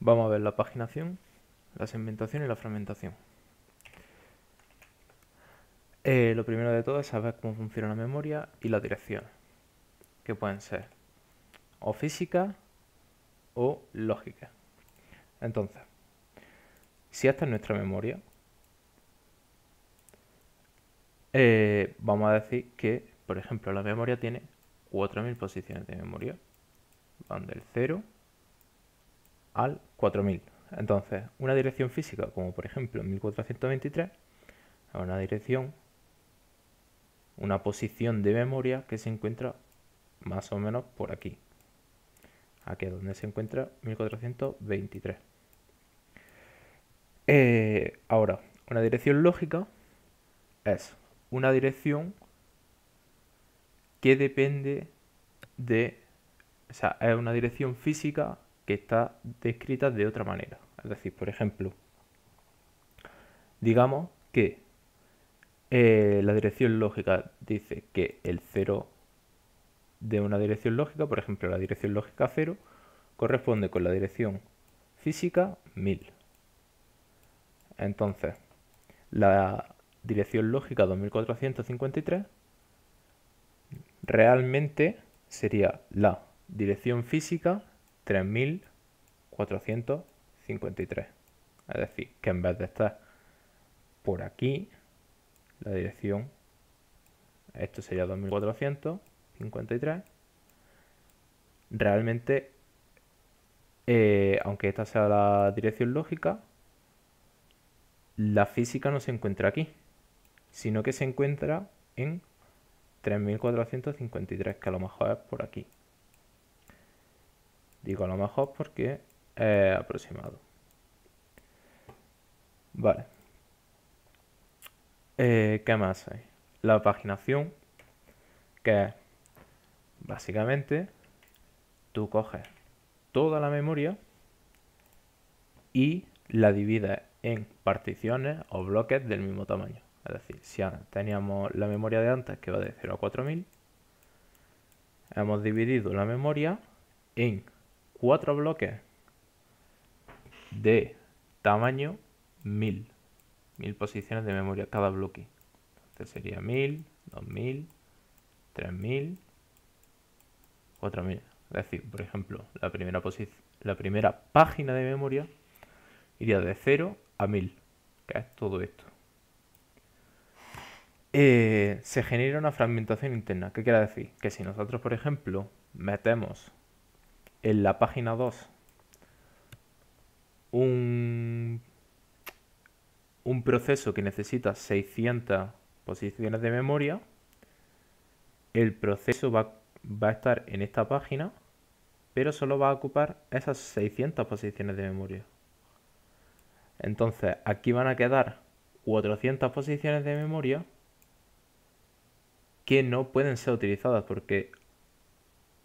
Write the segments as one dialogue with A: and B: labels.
A: Vamos a ver la paginación, la segmentación y la fragmentación. Lo primero de todo es saber cómo funciona la memoria y las direcciones, que pueden ser o físicas o lógicas. Entonces, si esta es nuestra memoria, vamos a decir que, por ejemplo, la memoria tiene 4000 posiciones de memoria. Van del 0 al 4000. Entonces, una dirección física, como por ejemplo 1423, es una dirección, una posición de memoria que se encuentra más o menos por aquí. Aquí es donde se encuentra 1423. Ahora, una dirección lógica es una dirección que depende de... O sea, es una dirección física que está descrita de otra manera. Es decir, por ejemplo, digamos que la dirección lógica dice que el 0 de una dirección lógica, por ejemplo, la dirección lógica 0, corresponde con la dirección física 1000. Entonces, la dirección lógica 2453 realmente sería la dirección física 3453. Es decir, que en vez de estar por aquí, la dirección, esto sería 2453, realmente, aunque esta sea la dirección lógica, la física no se encuentra aquí, sino que se encuentra en 3453, que a lo mejor es por aquí. Digo a lo mejor porque es aproximado. Vale. ¿Qué más hay? La paginación, que es básicamente tú coges toda la memoria y la divides en particiones o bloques del mismo tamaño. Es decir, si teníamos la memoria de antes que va de 0 a 4000, hemos dividido la memoria en 4 bloques de tamaño 1000. 1000 posiciones de memoria cada bloque. Entonces sería 1000, 2000, 3000, 4000. Es decir, por ejemplo, la primera página de memoria iría de 0 a 1000, que es todo esto. Se genera una fragmentación interna. ¿Qué quiere decir? Que si nosotros, por ejemplo, metemos en la página 2 un proceso que necesita 600 posiciones de memoria, el proceso va a estar en esta página, pero solo va a ocupar esas 600 posiciones de memoria. Entonces, aquí van a quedar 400 posiciones de memoria que no pueden ser utilizadas porque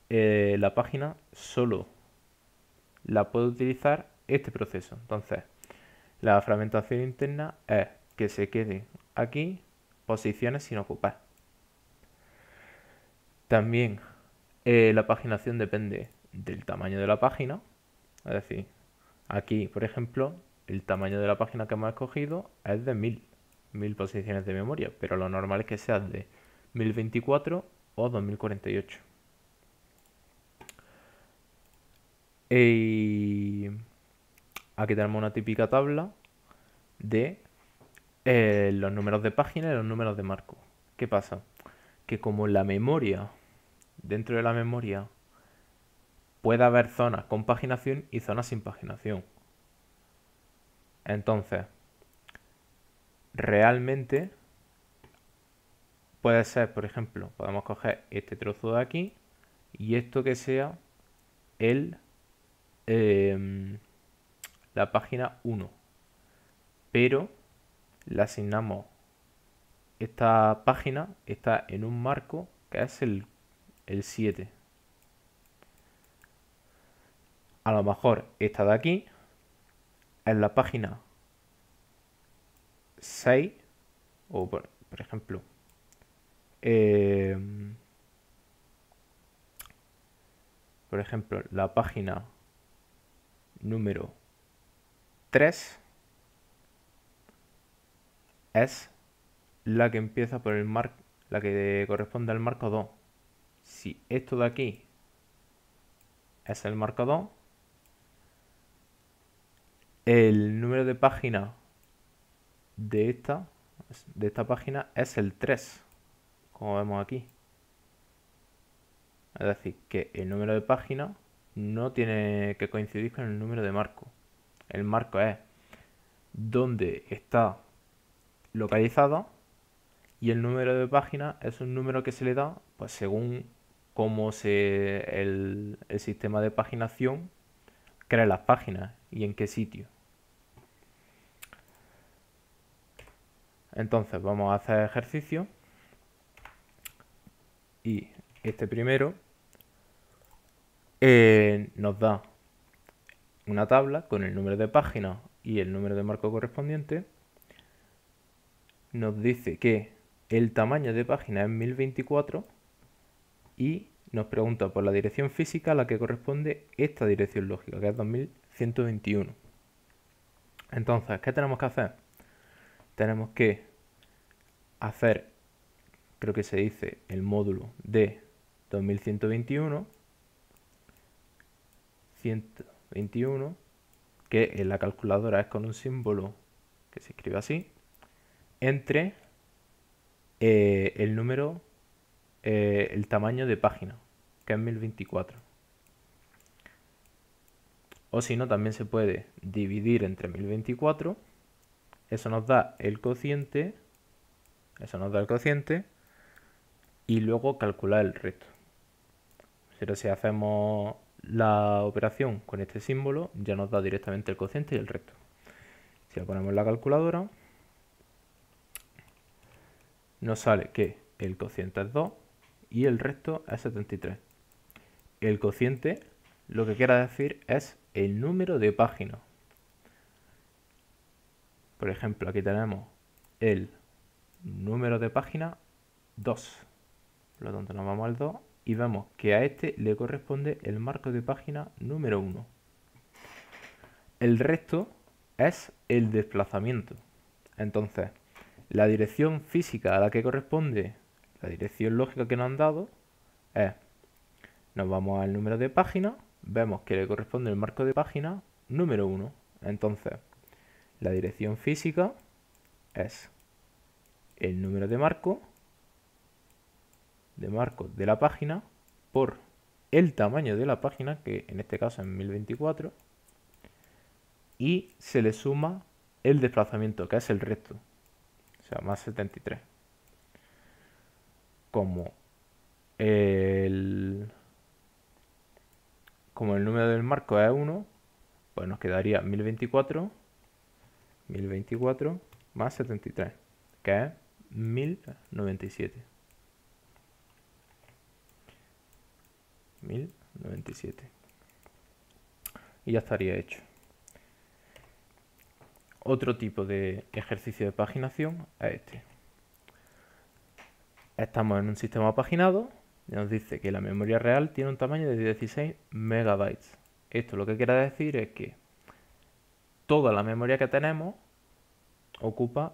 A: la página solo la puede utilizar este proceso. Entonces, la fragmentación interna es que se queden aquí posiciones sin ocupar. También la paginación depende del tamaño de la página. Es decir, aquí, por ejemplo, el tamaño de la página que hemos escogido es de 1000 posiciones de memoria, pero lo normal es que sea de 1024 o 2048. Y aquí tenemos una típica tabla de los números de página y los números de marco. ¿Qué pasa? Que como la memoria, dentro de la memoria, puede haber zonas con paginación y zonas sin paginación. Entonces, realmente puede ser, por ejemplo, podemos coger este trozo de aquí y esto que sea el la página 1, pero le asignamos esta página, está en un marco que es el 7. A lo mejor esta de aquí es la página 6, o por ejemplo, la página número 3 es la que empieza por el marco, la que corresponde al marco 2. Si esto de aquí es el marco 2, el número de página de esta página es el 3, como vemos aquí. Es decir, que el número de página no tiene que coincidir con el número de marco. El marco es donde está localizada y el número de página es un número que se le da pues según cómo el sistema de paginación crea las páginas y en qué sitio. Entonces vamos a hacer ejercicio y este primero nos da una tabla con el número de páginas y el número de marco correspondiente. Nos dice que el tamaño de página es 1024 y nos pregunta por la dirección física a la que corresponde esta dirección lógica, que es 2121. Entonces, ¿qué tenemos que hacer? Tenemos que hacer, creo que se dice, el módulo de 2121, 121, que en la calculadora es con un símbolo que se escribe así, entre el número, el tamaño de página, que es 1024. O si no, también se puede dividir entre 1024. Eso nos da el cociente. Y luego calcular el resto. Pero si hacemos la operación con este símbolo, ya nos da directamente el cociente y el resto. Si lo ponemos en la calculadora, nos sale que el cociente es 2 y el resto es 73. El cociente lo que quiere decir es el número de páginas. Por ejemplo, aquí tenemos el número de página 2. Por lo tanto, nos vamos al 2 y vemos que a este le corresponde el marco de página número 1. El resto es el desplazamiento. Entonces, la dirección física a la que corresponde la dirección lógica que nos han dado es, nos vamos al número de página, vemos que le corresponde el marco de página número 1. Entonces, la dirección física es el número de marco de la página por el tamaño de la página, que en este caso es 1024, y se le suma el desplazamiento, que es el resto, o sea, más 73. Como el número del marco es 1, pues nos quedaría 1024 más 73, que es 1097. 1097. Y ya estaría hecho. Otro tipo de ejercicio de paginación es este. Estamos en un sistema paginado y nos dice que la memoria real tiene un tamaño de 16 megabytes. Esto lo que quiere decir es que toda la memoria que tenemos ocupa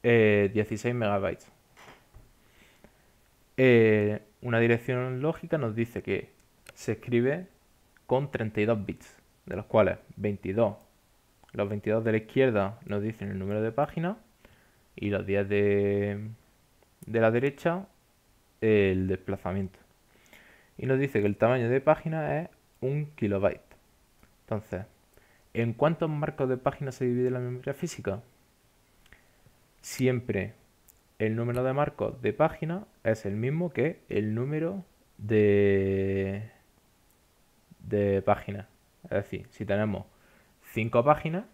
A: 16 megabytes. Una dirección lógica nos dice que se escribe con 32 bits, de los cuales 22. Los 22 de la izquierda nos dicen el número de página y los 10 de la derecha el desplazamiento. Y nos dice que el tamaño de página es 1 kilobyte. Entonces, ¿en cuántos marcos de página se divide la memoria física? Siempre el número de marcos de página es el mismo que el número de páginas. Es decir, si tenemos 5 páginas,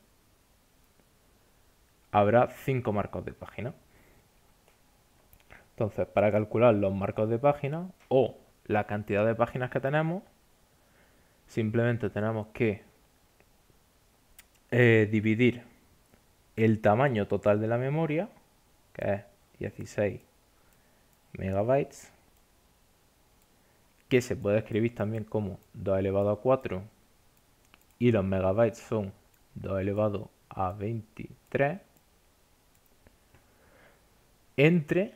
A: habrá 5 marcos de página. Entonces, para calcular los marcos de página o la cantidad de páginas que tenemos, simplemente tenemos que dividir el tamaño total de la memoria, que es 16 megabytes, que se puede escribir también como 2 elevado a 4, y los megabytes son 2 elevado a 23 entre,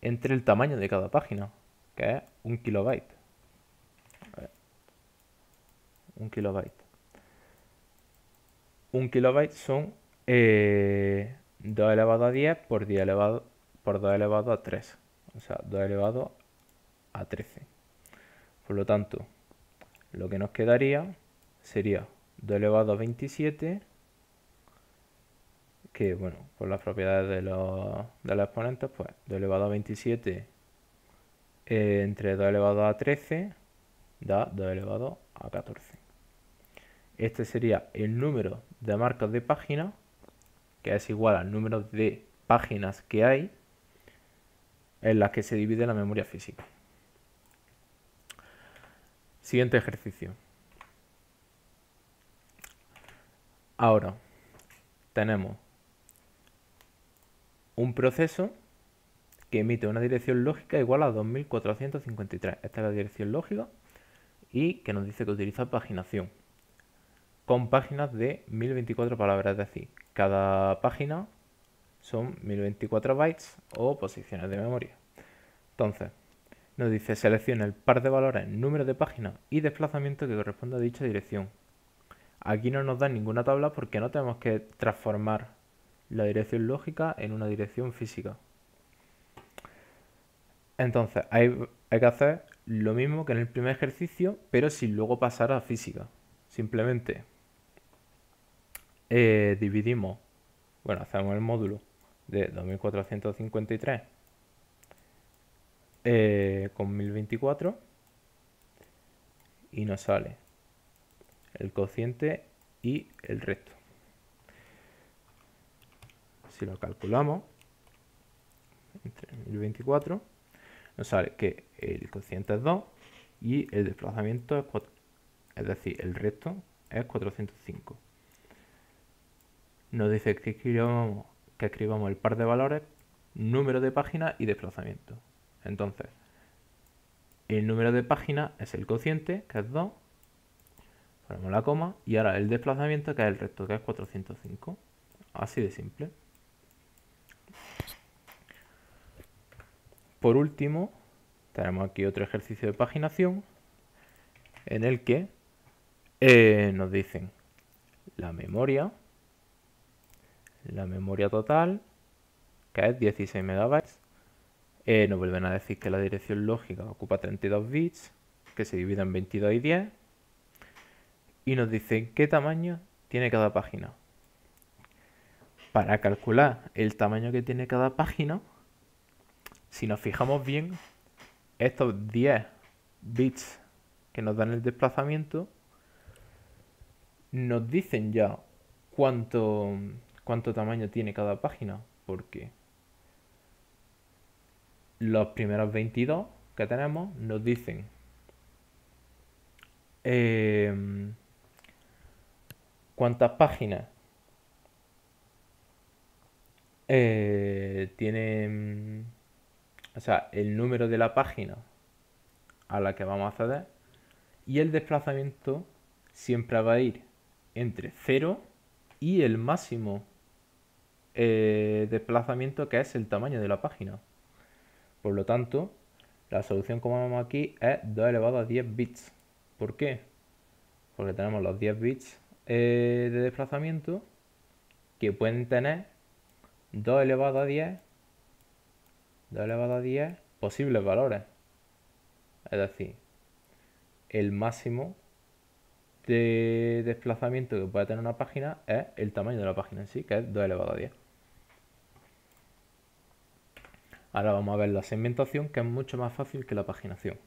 A: entre el tamaño de cada página, que es 1 kilobyte. A ver, 1 kilobyte. 1 kilobyte son 2 elevado a 10 por 2 elevado a 3. O sea, 2 elevado a 13. Por lo tanto, lo que nos quedaría sería 2 elevado a 27, que bueno, por las propiedades de los exponentes, pues 2 elevado a 27 entre 2 elevado a 13 da 2 elevado a 14. Este sería el número de marcos de página, que es igual al número de páginas que hay en las que se divide la memoria física. Siguiente ejercicio. Ahora tenemos un proceso que emite una dirección lógica igual a 2453. Esta es la dirección lógica y que nos dice que utiliza paginación con páginas de 1024 palabras, es decir, cada página son 1024 bytes o posiciones de memoria. Entonces, nos dice selecciona el par de valores, número de páginas y desplazamiento que corresponde a dicha dirección. Aquí no nos da ninguna tabla porque no tenemos que transformar la dirección lógica en una dirección física. Entonces, hay que hacer lo mismo que en el primer ejercicio, pero sin luego pasar a física. Simplemente dividimos, bueno, hacemos el módulo de 2453 con 1024 y nos sale el cociente y el resto. Si lo calculamos entre 1024, nos sale que el cociente es 2 y el desplazamiento es 4, es decir, el resto es 405. Nos dice que escribamos el par de valores, número de páginas y desplazamiento. Entonces, el número de páginas es el cociente, que es 2, ponemos la coma, y ahora el desplazamiento, que es el resto, que es 405. Así de simple. Por último, tenemos aquí otro ejercicio de paginación en el que nos dicen la memoria total, que es 16 megabytes. Nos vuelven a decir que la dirección lógica ocupa 32 bits, que se divide en 22 y 10. Y nos dicen qué tamaño tiene cada página. Para calcular el tamaño que tiene cada página, si nos fijamos bien, estos 10 bits que nos dan el desplazamiento nos dicen ya cuánto tamaño tiene cada página, porque los primeros 22 que tenemos nos dicen cuántas páginas tienen, o sea, el número de la página a la que vamos a acceder, y el desplazamiento siempre va a ir entre 0 y el máximo desplazamiento, que es el tamaño de la página. Por lo tanto, la solución, como vemos aquí, es 2 elevado a 10 bits. ¿Por qué? Porque tenemos los 10 bits de desplazamiento que pueden tener 2 elevado a 10 posibles valores. Es decir, el máximo de desplazamiento que puede tener una página es el tamaño de la página en sí, que es 2 elevado a 10. Ahora vamos a ver la segmentación, que es mucho más fácil que la paginación.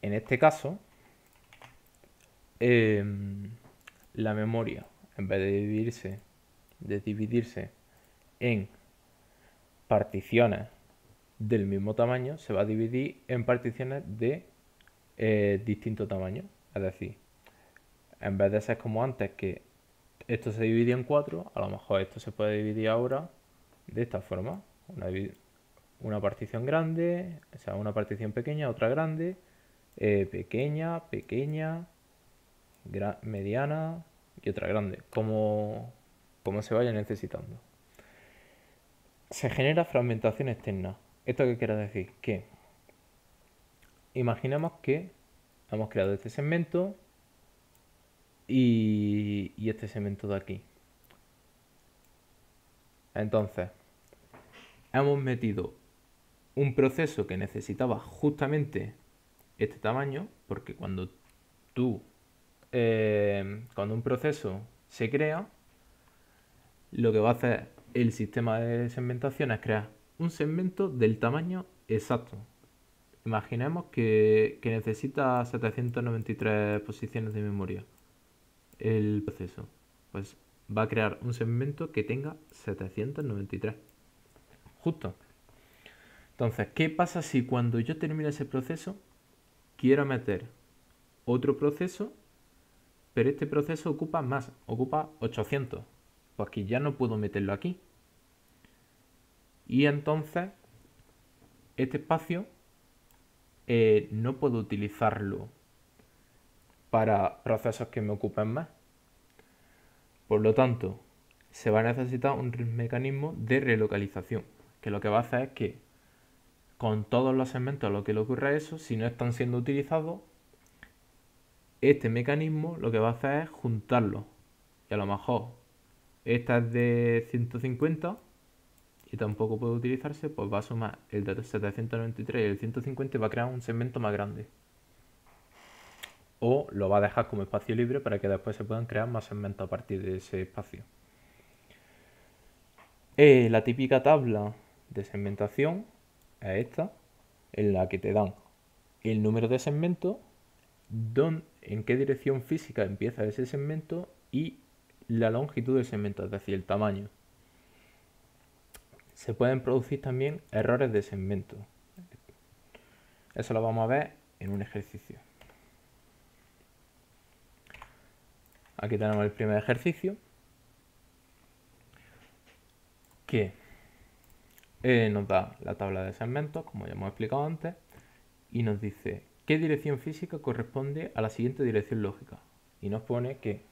A: En este caso, la memoria, en vez de dividirse en particiones del mismo tamaño, se va a dividir en particiones de distinto tamaño. Es decir, en vez de ser como antes, que esto se dividía en 4, a lo mejor esto se puede dividir ahora de esta forma. Una partición grande, o sea, una partición pequeña, otra grande, pequeña, pequeña, mediana y otra grande, como se vaya necesitando. Se genera fragmentación externa. ¿Esto qué quiere decir? Que imaginemos que hemos creado este segmento y este segmento de aquí. Entonces, hemos metido un proceso que necesitaba justamente este tamaño, porque cuando un proceso se crea, lo que va a hacer el sistema de segmentación es crear un segmento del tamaño exacto. Imaginemos que necesita 793 posiciones de memoria el proceso. Pues va a crear un segmento que tenga 793. Justo. Entonces, ¿qué pasa si cuando yo termine ese proceso quiero meter otro proceso, pero este proceso ocupa más, ocupa 800? Pues que ya no puedo meterlo aquí. Y entonces, este espacio no puedo utilizarlo para procesos que me ocupen más. Por lo tanto, se va a necesitar un mecanismo de relocalización, que lo que va a hacer es que con todos los segmentos a lo que le ocurre eso, si no están siendo utilizados, este mecanismo lo que va a hacer es juntarlos. Y a lo mejor esta es de 150 y tampoco puede utilizarse, pues va a sumar el de 793 y el 150 y va a crear un segmento más grande. O lo va a dejar como espacio libre para que después se puedan crear más segmentos a partir de ese espacio. La típica tabla de segmentación es esta, en la que te dan el número de segmentos, en qué dirección física empieza ese segmento y la longitud del segmento, es decir, el tamaño. Se pueden producir también errores de segmento. Eso lo vamos a ver en un ejercicio. Aquí tenemos el primer ejercicio, que nos da la tabla de segmentos, como ya hemos explicado antes, y nos dice qué dirección física corresponde a la siguiente dirección lógica. Y nos pone que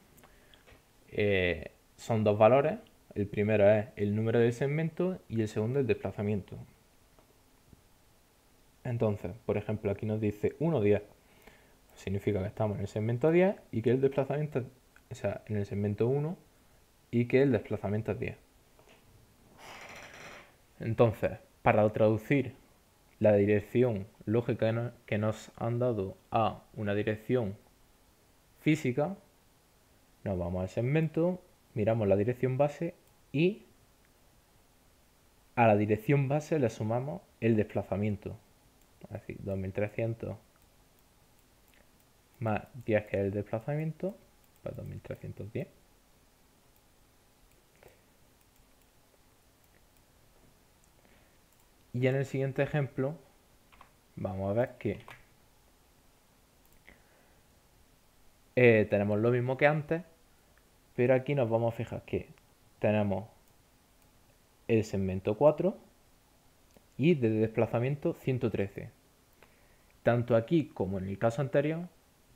A: son dos valores. El primero es el número del segmento y el segundo el desplazamiento. Entonces, por ejemplo, aquí nos dice 1, 10. Significa que estamos en el segmento 10 y que el desplazamiento, o sea, en el segmento 1 y que el desplazamiento es 10. Entonces, para traducir la dirección lógica que nos han dado a una dirección física, nos vamos al segmento, miramos la dirección base y a la dirección base le sumamos el desplazamiento. Es decir, 2300 más 10, que es el desplazamiento, pues 2310. Y en el siguiente ejemplo vamos a ver que tenemos lo mismo que antes, pero aquí nos vamos a fijar que tenemos el segmento 4 y de desplazamiento 113. Tanto aquí como en el caso anterior,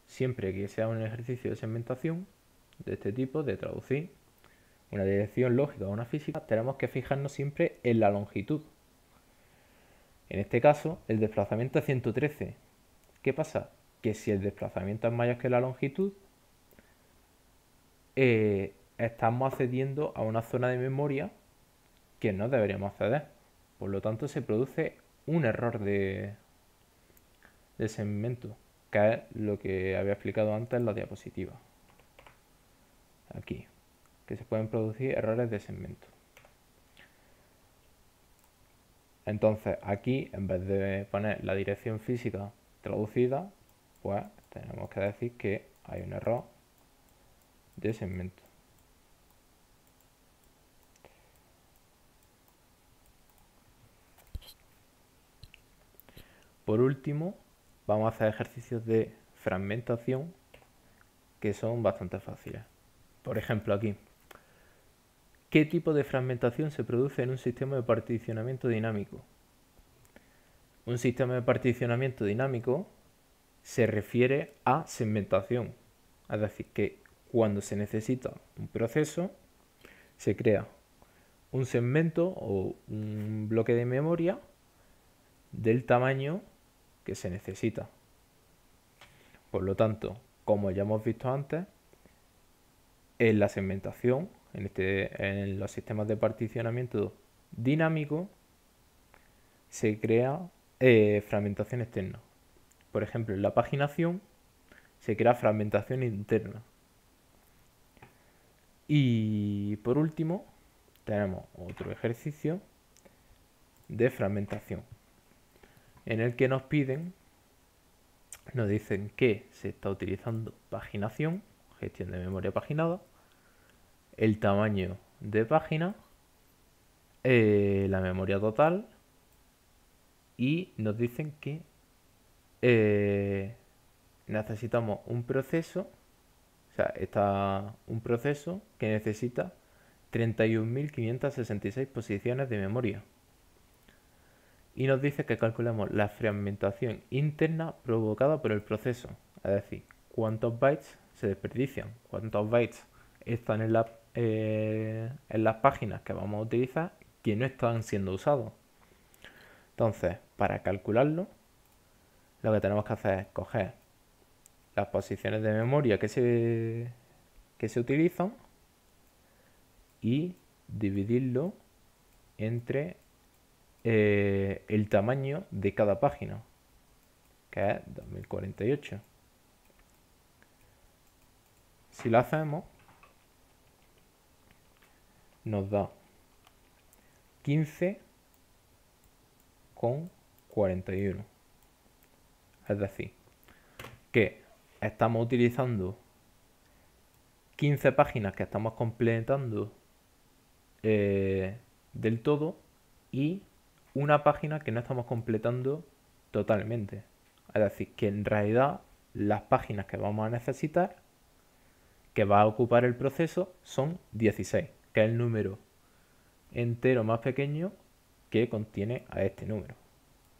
A: siempre que sea un ejercicio de segmentación de este tipo, de traducir una dirección lógica a una física, tenemos que fijarnos siempre en la longitud. En este caso, el desplazamiento es 113. ¿Qué pasa? Que si el desplazamiento es mayor que la longitud, estamos accediendo a una zona de memoria que no deberíamos acceder. Por lo tanto, se produce un error de segmento, que es lo que había explicado antes en la diapositiva. Aquí, que se pueden producir errores de segmento. Entonces, aquí, en vez de poner la dirección física traducida, pues tenemos que decir que hay un error de segmento. Por último, vamos a hacer ejercicios de fragmentación que son bastante fáciles. Por ejemplo, aquí, ¿qué tipo de fragmentación se produce en un sistema de particionamiento dinámico? Un sistema de particionamiento dinámico se refiere a segmentación. Es decir, que cuando se necesita un proceso, se crea un segmento o un bloque de memoria del tamaño que se necesita. Por lo tanto, como ya hemos visto antes, en la segmentación, en los sistemas de particionamiento dinámico, se crea fragmentación externa. Por ejemplo, en la paginación se crea fragmentación interna. Y por último, tenemos otro ejercicio de fragmentación, en el que nos dicen que se está utilizando paginación, gestión de memoria paginada, el tamaño de página, la memoria total, y nos dicen que necesitamos un proceso, o sea, está un proceso que necesita 31.566 posiciones de memoria. Y nos dice que calculemos la fragmentación interna provocada por el proceso, es decir, cuántos bytes se desperdician, cuántos bytes están en las páginas que vamos a utilizar que no están siendo usados. Entonces, para calcularlo, lo que tenemos que hacer es coger las posiciones de memoria que se utilizan y dividirlo entre el tamaño de cada página, que es 2048. Si lo hacemos, nos da 15,41. Es decir, que estamos utilizando 15 páginas que estamos completando del todo y una página que no estamos completando totalmente. Es decir, que en realidad las páginas que vamos a necesitar, que va a ocupar el proceso, son 16, que es el número entero más pequeño que contiene a este número,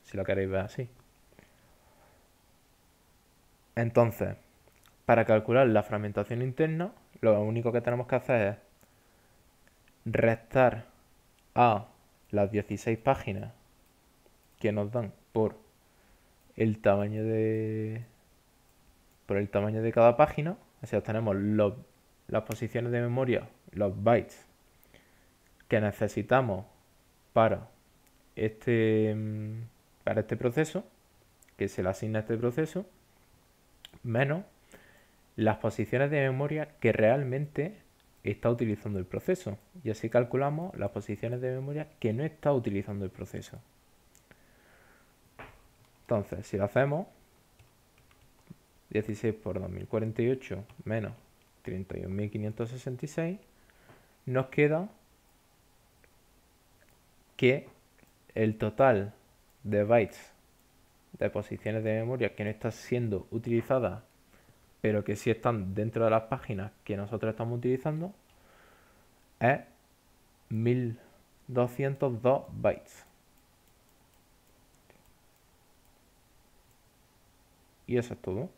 A: si lo queréis ver así. Entonces, para calcular la fragmentación interna, lo único que tenemos que hacer es restar a las 16 páginas que nos dan por el tamaño de cada página. O sea, tenemos las posiciones de memoria, los bytes que necesitamos para este proceso, que se le asigna a este proceso, menos las posiciones de memoria que realmente está utilizando el proceso. Y así calculamos las posiciones de memoria que no está utilizando el proceso. Entonces, si lo hacemos, 16 por 2048 menos 31.566, nos queda que el total de bytes de posiciones de memoria que no están siendo utilizadas, pero que sí están dentro de las páginas que nosotros estamos utilizando, es 1202 bytes. Y eso es todo.